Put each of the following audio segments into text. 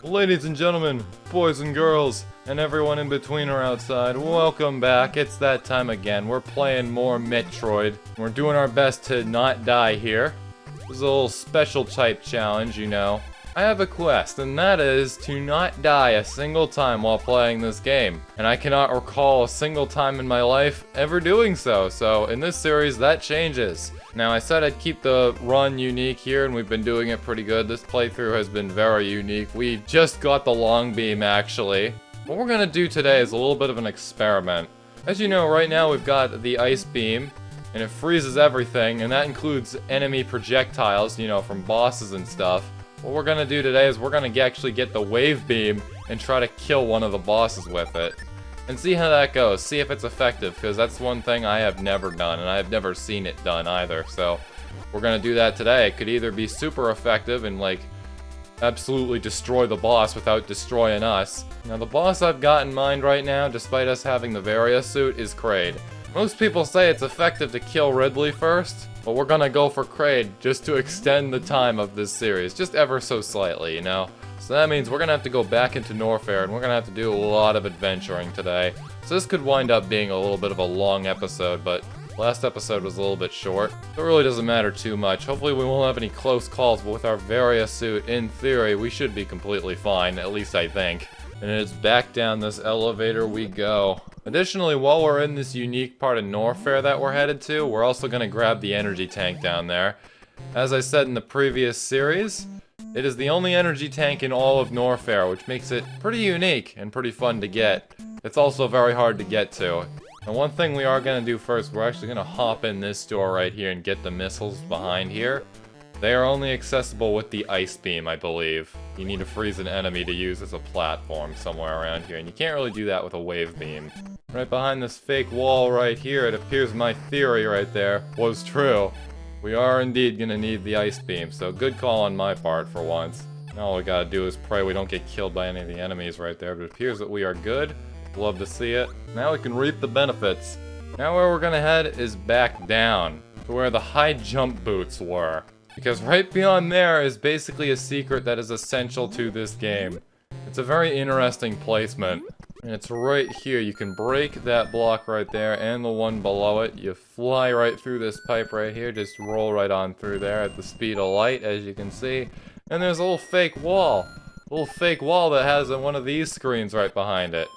Ladies and gentlemen, boys and girls, and everyone in between or outside, welcome back. It's that time again. We're playing more Metroid. We're doing our best to not die here. This is a little special type challenge, you know. I have a quest, and that is to not die a single time while playing this game. And I cannot recall a single time in my life ever doing so, so in this series that changes. Now I said I'd keep the run unique here, and we've been doing it pretty good. This playthrough has been very unique. We just got the long beam actually. What we're gonna do today is a little bit of an experiment. As you know, right now we've got the ice beam, and it freezes everything, and that includes enemy projectiles, you know, from bosses and stuff. What we're gonna do today is we're gonna actually get the wave beam and try to kill one of the bosses with it. And see how that goes, see if it's effective, because that's one thing I have never done, and I have never seen it done either. So, we're gonna do that today. It could either be super effective and like, absolutely destroy the boss without destroying us. Now the boss I've got in mind right now, despite us having the Varia suit, is Kraid. Most people say it's effective to kill Ridley first, but we're gonna go for Kraid just to extend the time of this series, just ever so slightly, you know? So that means we're gonna have to go back into Norfair, and we're gonna have to do a lot of adventuring today. So this could wind up being a little bit of a long episode, but last episode was a little bit short. So it really doesn't matter too much. Hopefully we won't have any close calls, but with our Varia suit, in theory, we should be completely fine, at least I think. And it's back down this elevator we go. Additionally, while we're in this unique part of Norfair that we're headed to, we're also going to grab the energy tank down there. As I said in the previous series, it is the only energy tank in all of Norfair, which makes it pretty unique and pretty fun to get. It's also very hard to get to. And one thing we are going to do first, we're actually going to hop in this door right here and get the missiles behind here. They are only accessible with the ice beam, I believe. You need to freeze an enemy to use as a platform somewhere around here, and you can't really do that with a wave beam. Right behind this fake wall right here, it appears my theory right there was true. We are indeed gonna need the ice beam, so good call on my part for once. Now all we gotta do is pray we don't get killed by any of the enemies right there, but it appears that we are good. Love to see it. Now we can reap the benefits. Now where we're gonna head is back down, to where the high jump boots were. Because right beyond there is basically a secret that is essential to this game. It's a very interesting placement. And it's right here. You can break that block right there and the one below it. You fly right through this pipe right here. Just roll right on through there at the speed of light, as you can see. And there's a little fake wall. A little fake wall that has one of these screens right behind it.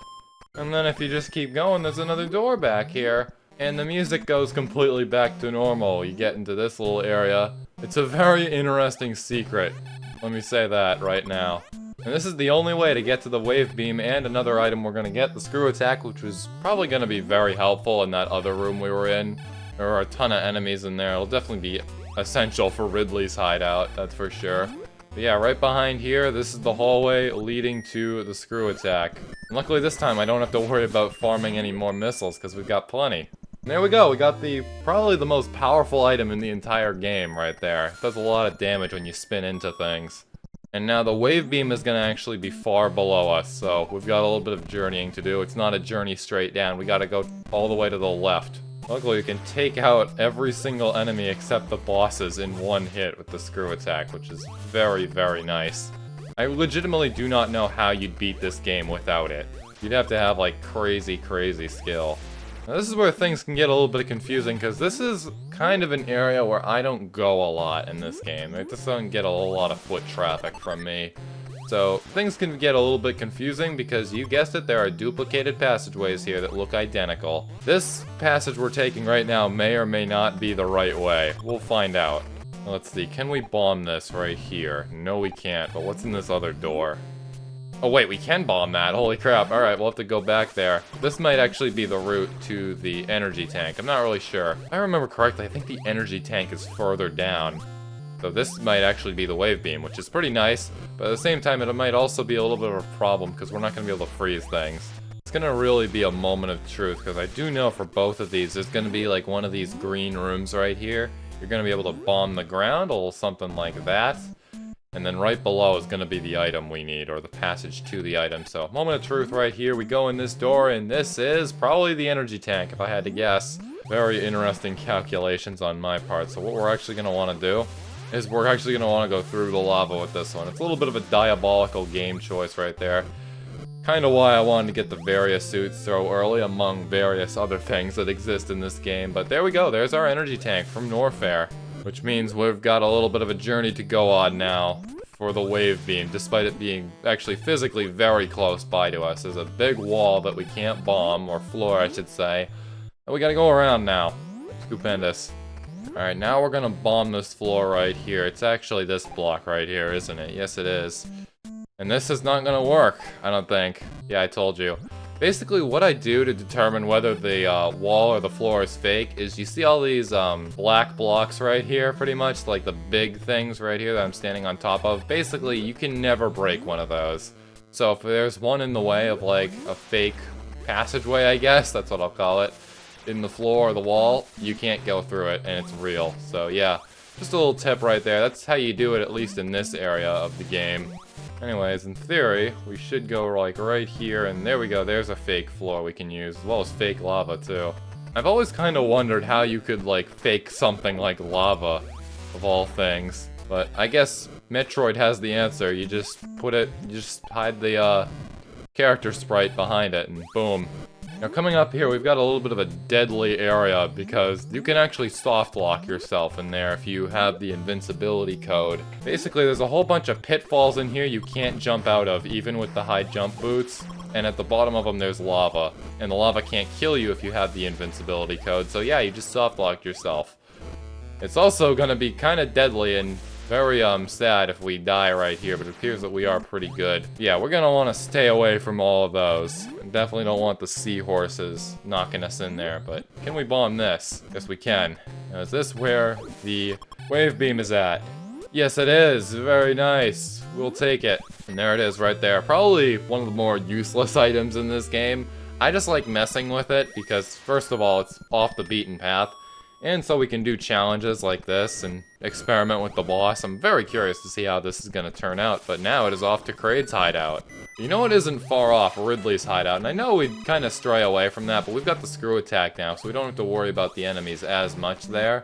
And then if you just keep going, there's another door back here. And the music goes completely back to normal. You get into this little area. It's a very interesting secret. Let me say that right now. And this is the only way to get to the wave beam and another item we're gonna get, the screw attack, which was probably gonna be very helpful in that other room we were in. There are a ton of enemies in there. It'll definitely be essential for Ridley's hideout, that's for sure. But yeah, right behind here, this is the hallway leading to the screw attack. And luckily this time I don't have to worry about farming any more missiles, because we've got plenty. And there we go, we got probably the most powerful item in the entire game right there. It does a lot of damage when you spin into things. And now the wave beam is going to actually be far below us, so we've got a little bit of journeying to do. It's not a journey straight down, we got to go all the way to the left. Luckily we can take out every single enemy except the bosses in one hit with the screw attack, which is very, very nice. I legitimately do not know how you'd beat this game without it. You'd have to have like crazy, crazy skill. Now this is where things can get a little bit confusing, because this is kind of an area where I don't go a lot in this game. It just doesn't get a whole lot of foot traffic from me. So things can get a little bit confusing because you guessed it, there are duplicated passageways here that look identical. This passage we're taking right now may or may not be the right way. We'll find out. Let's see, can we bomb this right here? No we can't, but what's in this other door? Oh wait, we can bomb that, holy crap. Alright, we'll have to go back there. This might actually be the route to the energy tank, I'm not really sure. If I remember correctly, I think the energy tank is further down. So this might actually be the wave beam, which is pretty nice, but at the same time it might also be a little bit of a problem because we're not going to be able to freeze things. It's going to really be a moment of truth, because I do know for both of these, there's going to be like one of these green rooms right here. You're going to be able to bomb the ground, a little something like that. And then right below is going to be the item we need, or the passage to the item. So, moment of truth right here. We go in this door, and this is probably the energy tank, if I had to guess. Very interesting calculations on my part. So what we're actually going to want to do is we're actually going to want to go through the lava with this one. It's a little bit of a diabolical game choice right there. Kind of why I wanted to get the various suits so early among various other things that exist in this game. But there we go, there's our energy tank from Norfair. Which means we've got a little bit of a journey to go on now for the wave beam, despite it being actually physically very close by to us. There's a big wall that we can't bomb, or floor I should say. And we gotta go around now. Stupendous. Alright, now we're gonna bomb this floor right here. It's actually this block right here, isn't it? Yes, it is. And this is not gonna work, I don't think. Yeah, I told you. Basically, what I do to determine whether the wall or the floor is fake is you see all these black blocks right here, pretty much, like the big things right here that I'm standing on top of. Basically, you can never break one of those. So if there's one in the way of like a fake passageway, I guess, that's what I'll call it, in the floor or the wall, you can't go through it and it's real. So yeah, just a little tip right there. That's how you do it, at least in this area of the game. Anyways, in theory, we should go like right here, and there we go, there's a fake floor we can use, as well as fake lava too. I've always kind of wondered how you could like fake something like lava, of all things. But I guess Metroid has the answer. You just hide the character sprite behind it, and boom. Now coming up here, we've got a little bit of a deadly area because you can actually soft lock yourself in there if you have the invincibility code. Basically, there's a whole bunch of pitfalls in here you can't jump out of, even with the high jump boots. And at the bottom of them, there's lava. And the lava can't kill you if you have the invincibility code. So yeah, you just soft lock yourself. It's also gonna be kind of deadly and very sad if we die right here, but it appears that we are pretty good. Yeah, we're gonna want to stay away from all of those. Definitely don't want the seahorses knocking us in there, but can we bomb this? Yes, we can. Now, is this where the wave beam is at? Yes, it is. Very nice. We'll take it. And there it is right there. Probably one of the more useless items in this game. I just like messing with it because, first of all, it's off the beaten path. And so we can do challenges like this and experiment with the boss. I'm very curious to see how this is going to turn out, but now it is off to Kraid's hideout. You know it isn't far off Ridley's hideout, and I know we'd kind of stray away from that, but we've got the screw attack now, so we don't have to worry about the enemies as much there.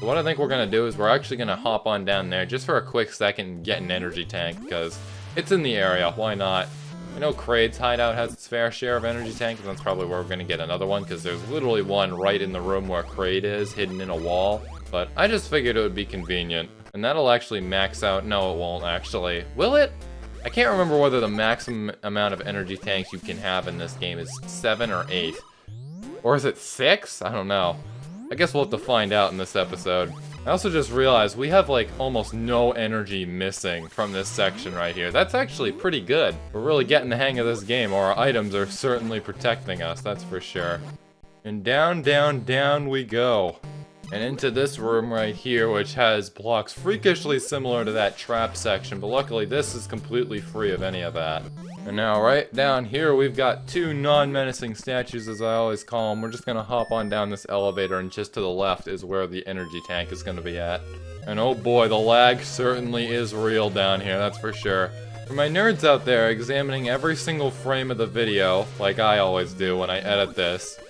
So what I think we're going to do is we're actually going to hop on down there just for a quick second and get an energy tank, because it's in the area, why not? I know Kraid's hideout has its fair share of energy tanks, and that's probably where we're going to get another one, because there's literally one right in the room where Kraid is, hidden in a wall. But I just figured it would be convenient. And that'll actually max out. No, it won't actually. Will it? I can't remember whether the maximum amount of energy tanks you can have in this game is 7 or 8. Or is it 6? I don't know. I guess we'll have to find out in this episode. I also just realized we have like almost no energy missing from this section right here. That's actually pretty good. We're really getting the hang of this game, or our items are certainly protecting us, that's for sure. And down, down, down we go. And into this room right here, which has blocks freakishly similar to that trap section, but luckily this is completely free of any of that. And now right down here, we've got two non-menacing statues, as I always call them. We're just gonna hop on down this elevator, and just to the left is where the energy tank is gonna be at. And oh boy, the lag certainly is real down here, that's for sure. For my nerds out there examining every single frame of the video, like I always do when I edit this,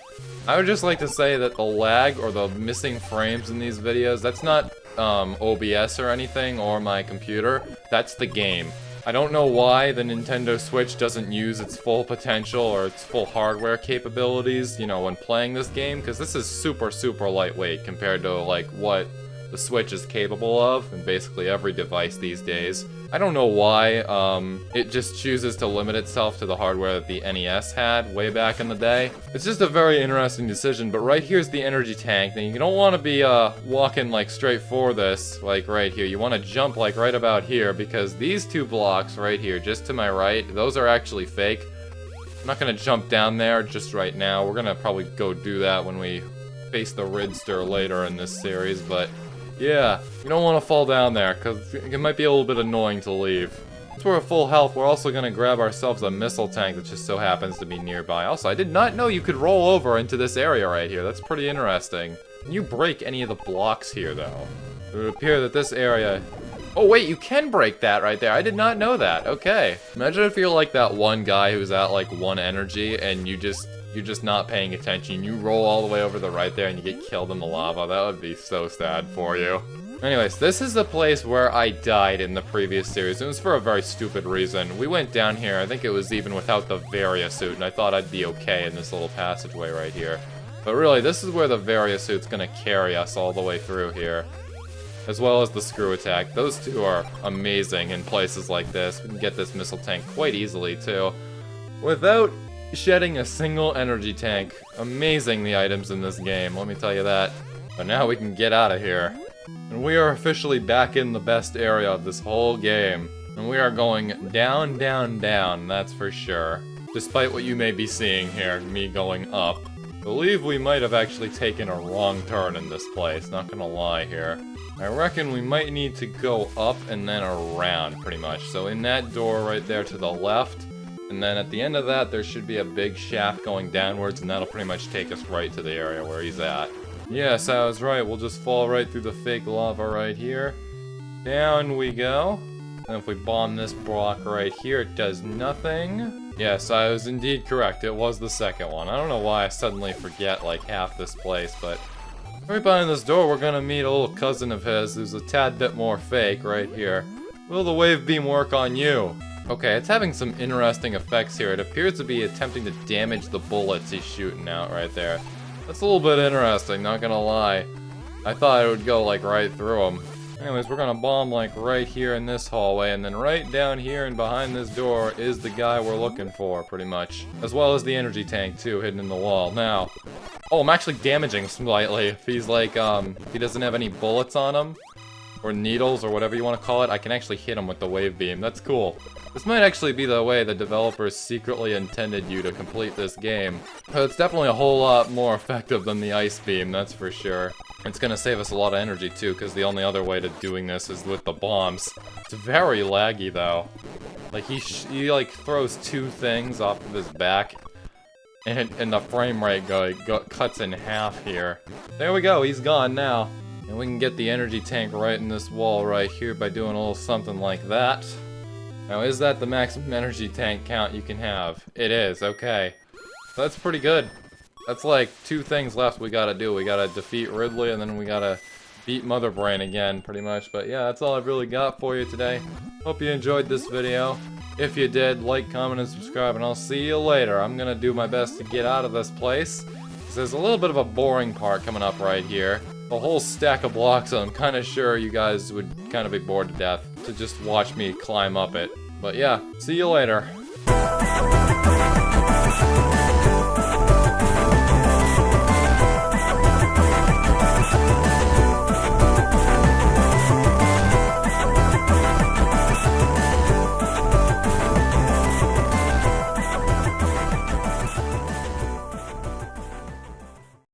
I would just like to say that the lag or the missing frames in these videos, that's not OBS or anything, or my computer, that's the game. I don't know why the Nintendo Switch doesn't use its full potential or its full hardware capabilities, you know, when playing this game, because this is super, super lightweight compared to, like, what the Switch is capable of in basically every device these days. I don't know why it just chooses to limit itself to the hardware that the NES had way back in the day. It's just a very interesting decision, but right here's the energy tank. Now you don't want to be walking like straight for this, like right here. You want to jump like right about here, because these two blocks right here, just to my right, those are actually fake. I'm not going to jump down there just right now. We're going to probably go do that when we face the Brinstar later in this series, but yeah, you don't want to fall down there, because it might be a little bit annoying to leave. Since we're at full health, we're also going to grab ourselves a missile tank that just so happens to be nearby. Also, I did not know you could roll over into this area right here. That's pretty interesting. Can you break any of the blocks here, though? It would appear that this area... Oh wait, you can break that right there. I did not know that. Okay. Imagine if you're like that one guy who's at like 1 energy, and you're just not paying attention. You roll all the way over the right there and you get killed in the lava. That would be so sad for you. Anyways, this is the place where I died in the previous series. It was for a very stupid reason. We went down here, I think it was even without the Varia suit, and I thought I'd be okay in this little passageway right here. But really, this is where the Varia suit's gonna carry us all the way through here. As well as the screw attack. Those two are amazing in places like this. We can get this missile tank quite easily, too. Without shedding a single energy tank. Amazing, the items in this game, let me tell you that. But now we can get out of here. And we are officially back in the best area of this whole game. And we are going down, down, down, that's for sure. Despite what you may be seeing here, me going up. I believe we might have actually taken a wrong turn in this place, not gonna lie here. I reckon we might need to go up and then around, pretty much. So in that door right there to the left, and then at the end of that, there should be a big shaft going downwards, and that'll pretty much take us right to the area where he's at. Yes, I was right. We'll just fall right through the fake lava right here. Down we go. And if we bomb this block right here, it does nothing. Yes, I was indeed correct. It was the second one. I don't know why I suddenly forget, like, half this place, but... right behind this door, we're gonna meet a little cousin of his who's a tad bit more fake right here. Will the wave beam work on you? Okay, it's having some interesting effects here. It appears to be attempting to damage the bullets he's shooting out right there. That's a little bit interesting, not gonna lie. I thought it would go, like, right through him. Anyways, we're gonna bomb, like, right here in this hallway, and then right down here and behind this door is the guy we're looking for, pretty much. As well as the energy tank, too, hidden in the wall. Now... oh, I'm actually damaging him slightly. If he's, like, if he doesn't have any bullets on him, or needles, or whatever you want to call it, I can actually hit him with the wave beam. That's cool. This might actually be the way the developers secretly intended you to complete this game. But it's definitely a whole lot more effective than the ice beam, that's for sure. It's gonna save us a lot of energy too, because the only other way to doing this is with the bombs. It's very laggy though. Like he like throws two things off of his back, and the frame rate cuts in half here. There we go, he's gone now. And we can get the energy tank right in this wall right here by doing a little something like that. Now, is that the maximum energy tank count you can have? It is, okay. So that's pretty good. That's like two things left we gotta do. We gotta defeat Ridley, and then we gotta beat Mother Brain again, pretty much. But yeah, that's all I've really got for you today. Hope you enjoyed this video. If you did, like, comment, and subscribe, and I'll see you later. I'm gonna do my best to get out of this place. There's a little bit of a boring part coming up right here. A whole stack of blocks, and I'm kind of sure you guys would kind of be bored to death to just watch me climb up it. But yeah, see you later.